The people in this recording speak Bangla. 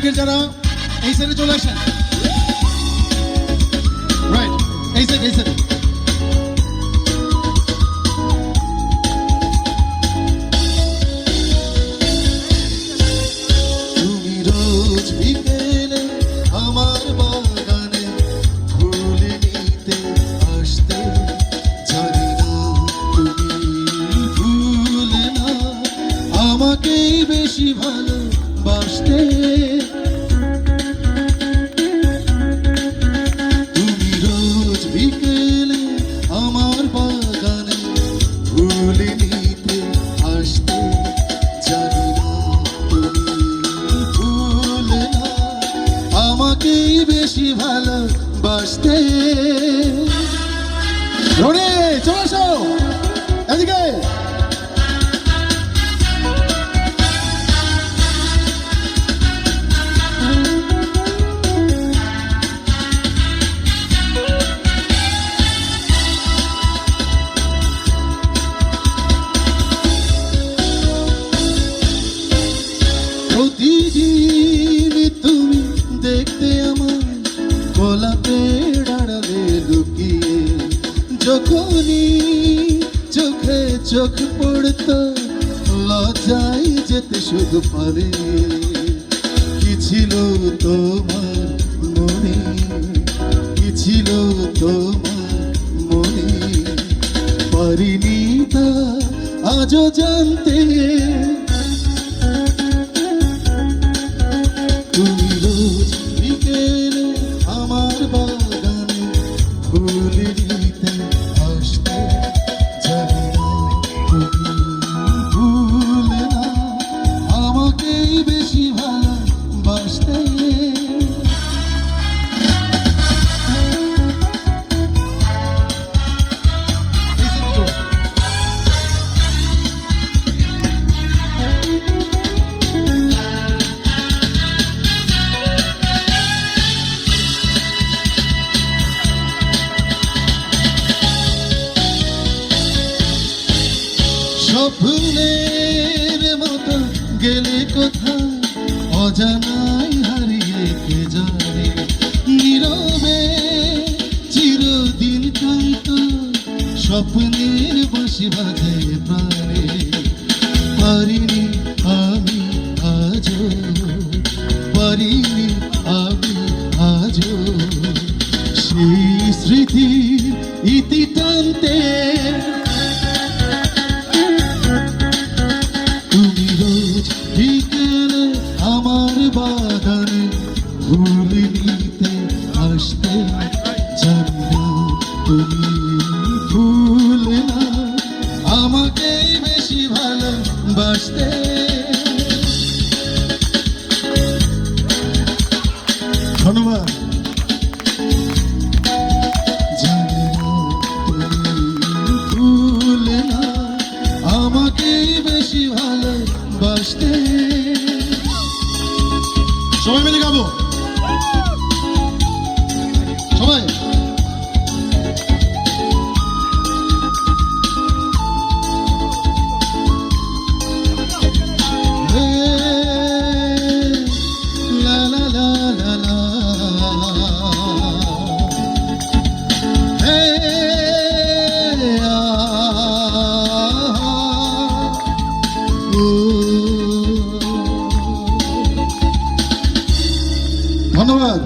দিকের যারা এই সাইডে চলে আসেন, রাইট, এই সাইড এই সাইড। তুমি রোজ বিকেলে আমার বাগানে ফুল নিতে আসতে, জানি না তুমি ভুলে না আমাকেই বেশি ভালোবাসতে। তুমি রোজ বিকেলে আমার বাগানে ফুল নিতে আসতে, জানি না তুমি ভুলে না আমাকেই বেশি ভালোবাসতে। রনি চলে আসো এদিকে। প্রতিদিন তুমি দেখতে আমার গোলাপের আড়ালে লুকিয়ে, যখনই চোখে চোখ পড়তো লজ্জায় যেতে শুধু পারে। কি ছিল তোমার মনে, কি ছিল তোমার মনে, পারিনি তা আজও জানতে। তুমি রোজ বিকেলে আমার বাগানে ফুল নিতে আসতে, জানি না তুমি ভুলে না আমাকেই বেশি ভালোবাসতে। স্বপ্নের মতো গেলে কোথায় অজানাই হারিয়ে কে জানে, নীরবে চিরদিন কাঁদতো স্বপ্নের বাঁশি বাজে প্রাণে। পারিনি আমি আজও, পারিনি আমি আজও সেই স্মৃতির ইতি টানতে। তুমি রোজ বিকেলে আমার বাগানে ফুল নিতে আসতে, জানি না তুমি ভুলে না আমাকেই বেশি ভালোবাসতে। ধন্যবাদ। জানি না তুমি ভুলে না আমাকেই বেশি ভালোবাসতে। সবাই মিলে গাবো, সবাই। হে, লা লা লা লা লা, হে, আ, ও। ধন্যবাদ।